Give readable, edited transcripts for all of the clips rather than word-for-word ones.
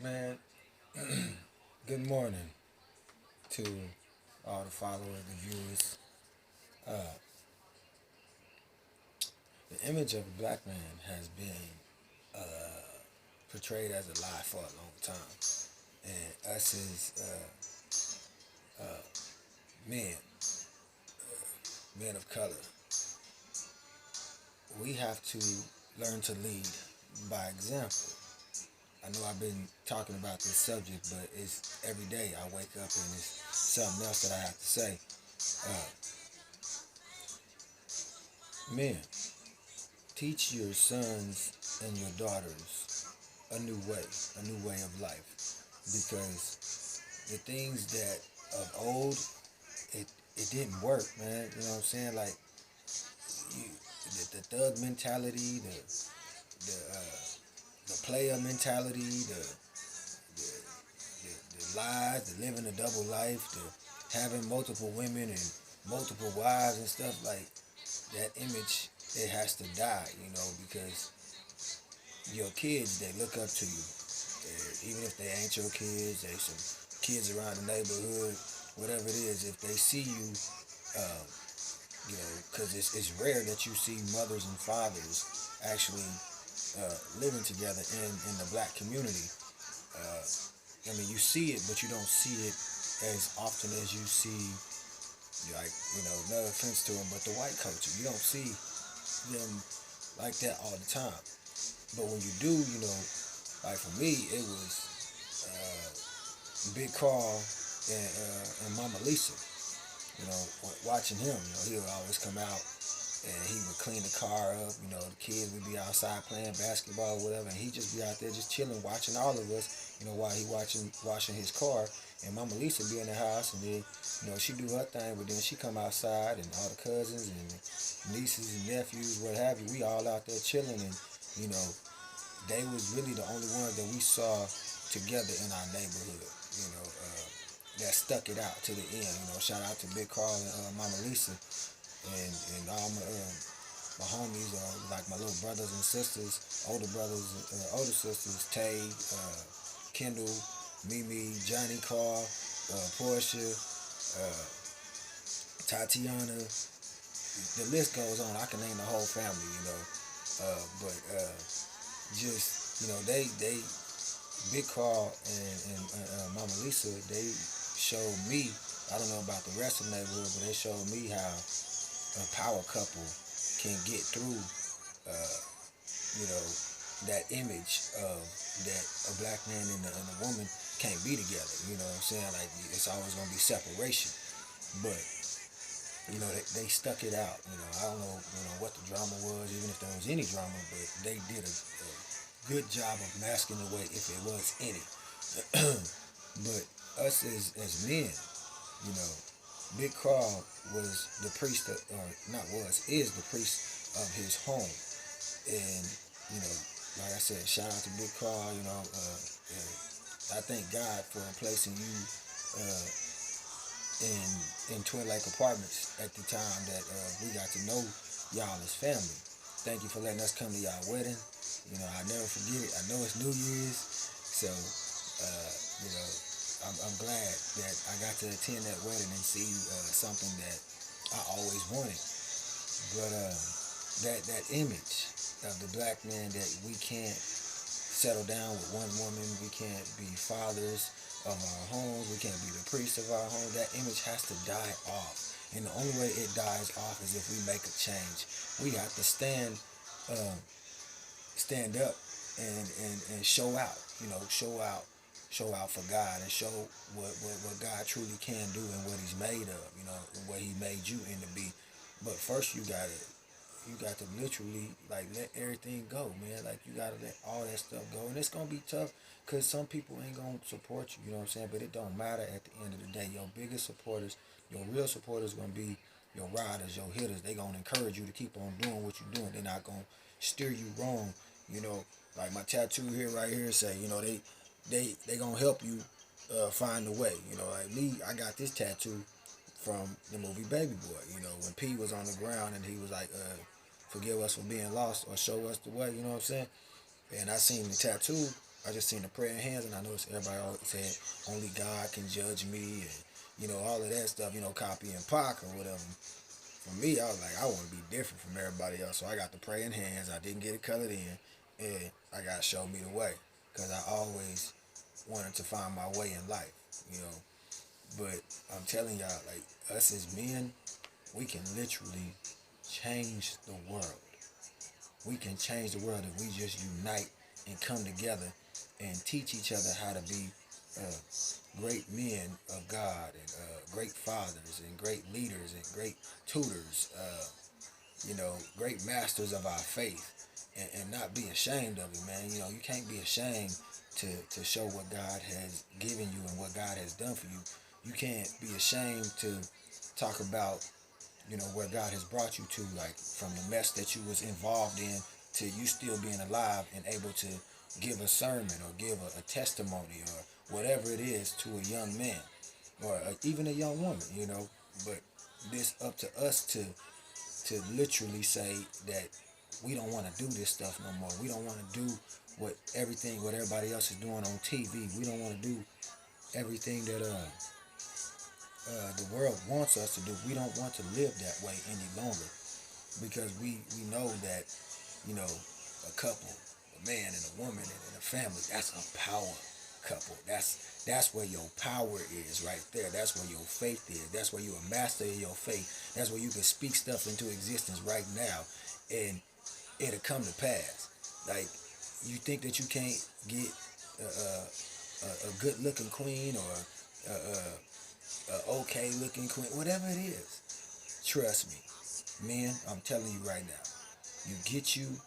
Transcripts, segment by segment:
Man, good morning to all the followers, the viewers. Uh, the image of a black man has been portrayed as a lie for a long time. And us as men, men of color, we have to learn to lead by example. I know I've been talking about this subject, but it's every day I wake up and it's something else that I have to say. Uh, Men, teach your sons and your daughters a new way of life, because the things that of old, it it didn't work, man. You know what I'm saying? Like you, the thug mentality, the player mentality, the lies, the living a double life, the having multiple women and multiple wives and stuff like that image. It has to die, because your kids, they look up to you. Even if they ain't your kids, they some kids around the neighborhood, whatever it is. If they see you, uh, because it's rare that you see mothers and fathers actually living together in the black community. Uh, I mean, you see it, but you don't see it as often as you see, like, no offense to them, but the white culture. You don't see them like that all the time. But when you do, like for me, it was Big Carl and Mama Lisa. Watching him, he would always come out and he would clean the car up. The kids would be outside playing basketball or whatever, and he'd just be out there just chilling, watching all of us. While he washing his car, and Mama Lisa be in the house, and then she do her thing, but then she come outside, and all the cousins and nieces and nephews, what have you, we all out there chilling, and you know they was really the only ones that we saw together in our neighborhood. That stuck it out to the end. Shout out to Big Carl and Mama Lisa and all my homies, like my little brothers and sisters, older brothers, older sisters, Tay, Kendall, Mimi, Johnny Carr, Portia, uh, Tatiana. The list goes on. I can name the whole family. But just they Big Carl and Mama Lisa, they showed me. I don't know about the rest of the neighborhood, but they showed me how a power couple can get through. Uh, you know that image of that a black man and a woman can't be together. You know what I'm saying? Like it's always gonna be separation, but they stuck it out. I don't know what the drama was, even if there was any drama, but they did a good job of masking away if it was any. But us as men, you know, Big Carl was the priest, or not was, is the priest of his home. And, you know, like I said, shout out to Big Carl, and I thank God for placing you uh, in Twin Lake Apartments at the time that we got to know y'all as family. Thank you for letting us come to y'all wedding. I never forget it. I know it's New Year's, so uh, you know, I'm glad that I got to attend that wedding and see something that I always wanted. But that image of the black man, that we can't settle down with one woman, we can't be fathers of our homes, we can't be the priests of our home. That image has to die off, and the only way it dies off is if we make a change. We have to uh, stand up and show out. Show out for God, and show what God truly can do and what He's made of. What He made you into be. But first, you got to literally like let everything go, man. Like you gotta let all that stuff go, and it's gonna be tough because some people ain't gonna support you. You know what I'm saying? But it don't matter at the end of the day. Your biggest supporters, your real supporters, gonna be your riders, your hitters. They gonna encourage you to keep on doing what you're doing. They're not gonna steer you wrong. You know, like my tattoo here, right here, say, they gonna help you find the way. Like me, I got this tattoo from the movie Baby Boy. When P was on the ground and he was like, "Forgive us for being lost or show us the way." You know what I'm saying? And I seen the tattoo, I just seen the prayer hands, and I noticed everybody always said only God can judge me, and all of that stuff. Copy and Pac or whatever. For me, I was like, I want to be different from everybody else, so I got the praying hands. I didn't get it colored in, and I got to show me the way, because I always wanted to find my way in life, you know. But I'm telling y'all, like, us as men, we can literally change the world. We can change the world if we just unite and come together and teach each other how to be great men of God, and great fathers and great leaders and great tutors, great masters of our faith, and not be ashamed of it, man. You can't be ashamed to show what God has given you and what God has done for you. You can't be ashamed to talk about where God has brought you to, like from the mess that you was involved in to you still being alive and able to give a sermon or give a testimony or whatever it is to a young man or even a young woman. But this up to us to literally say that we don't want to do this stuff no more. We don't want to do what everybody else is doing on TV. We don't want to do everything that the world wants us to do. We don't want to live that way any longer, because we know that a couple, a man and a woman and a family, that's a power couple. That's where your power is right there. That's where your faith is. That's where you're a master of your faith. That's where you can speak stuff into existence right now, and it'll come to pass. Like, you think that you can't get a good looking queen or a okay looking queen, whatever it is. Trust me, men, I'm telling you right now. You get you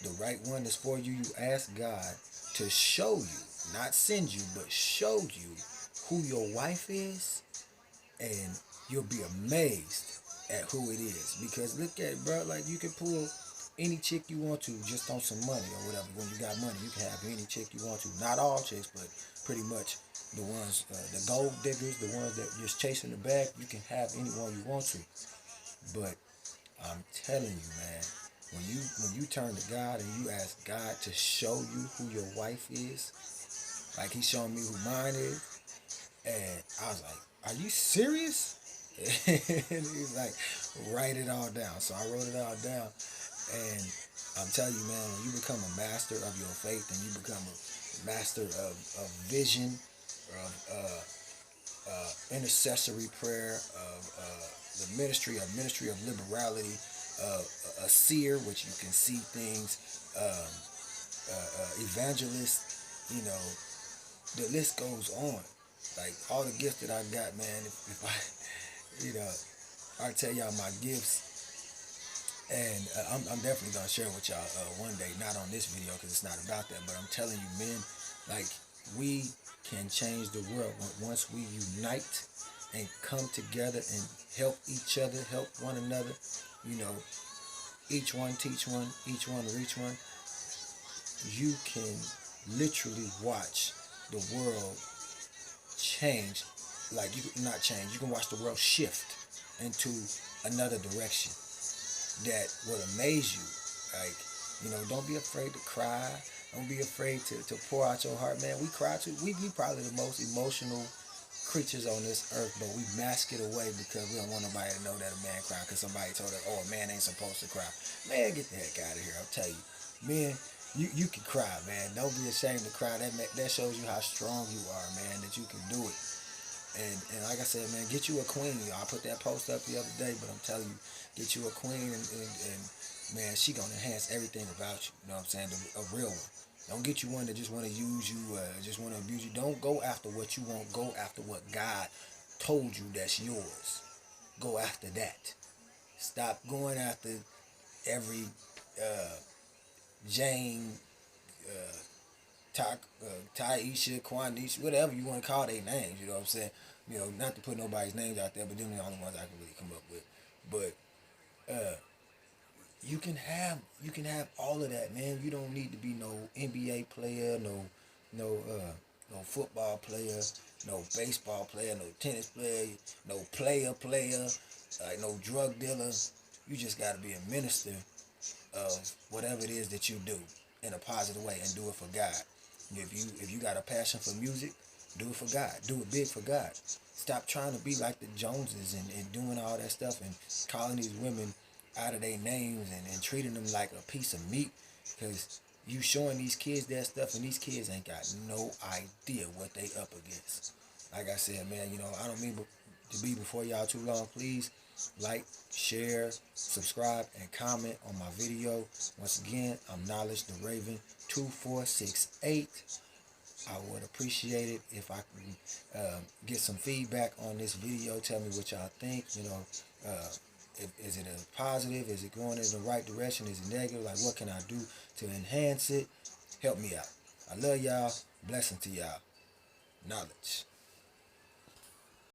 the right one that's for you. You ask God to show you, not send you, but show you who your wife is, and you'll be amazed at who it is. Because look at it, bro, like, you can pull any chick you want to just on some money or whatever. When you got money, you can have any chick you want to. Not all chicks, but pretty much the ones, the gold diggers, the ones that just chasing the bag. You can have anyone you want to. But I'm telling you, man, when you turn to God and you ask God to show you who your wife is, like He showed me who mine is, and I was like, "Are you serious?" And He's like, "Write it all down." So I wrote it all down, and I'm telling you, man, when you become a master of your faith and you become a master of vision, of intercessory prayer, of the ministry of liberality, a seer, which you can see things, evangelist, you know, the list goes on. Like, all the gifts that I got, man, if I, I tell y'all my gifts, and I'm definitely going to share with y'all one day, not on this video because it's not about that, but I'm telling you, men, like, we can change the world once we unite and come together and help each other, help one another, each one teach one, each one reach one. You can literally watch the world change. Like, you not change, you can watch the world shift into another direction that will amaze you. Like, don't be afraid to cry. Don't be afraid to pour out your heart, man. We cry too. We probably the most emotional creatures on this earth, but we mask it away because we don't want nobody to know that a man crying, because somebody told us, oh, a man ain't supposed to cry. Man, get the heck out of here. I'll tell you, men, you can cry, man. Don't be ashamed to cry. That shows you how strong you are, man, that you can do it. And like I said, man, get you a queen. I put that post up the other day, but I'm telling you, get you a queen, and man, she gonna enhance everything about you. You know what I'm saying? A real one. Don't get you one that just want to use you, just want to abuse you. Don't go after what you want. Go after what God told you that's yours. Go after that. Stop going after every Jane, Taisha, Quanisha, whatever you want to call their names. You know what I'm saying? Not to put nobody's names out there, but them are the only ones I can really come up with. But you can have all of that, man. You don't need to be no NBA player, no football player, no baseball player, no tennis player, no player, like no drug dealer. You just got to be a minister of whatever it is that you do in a positive way, and do it for God. If you got a passion for music, do it for God. Do it big for God. Stop trying to be like the Joneses and doing all that stuff and calling these women out of their names and treating them like a piece of meat. Because you showing these kids that stuff and these kids ain't got no idea what they up against. Like I said, man, I don't mean to be before y'all too long. Please like, share, subscribe, and comment on my video. Once again, I'm Knowledge the Raven 2468. I would appreciate it if I can get some feedback on this video. Tell me what y'all think. Is it a positive? Is it going in the right direction? Is it negative? Like, what can I do to enhance it? Help me out. I love y'all. Blessing to y'all. Knowledge.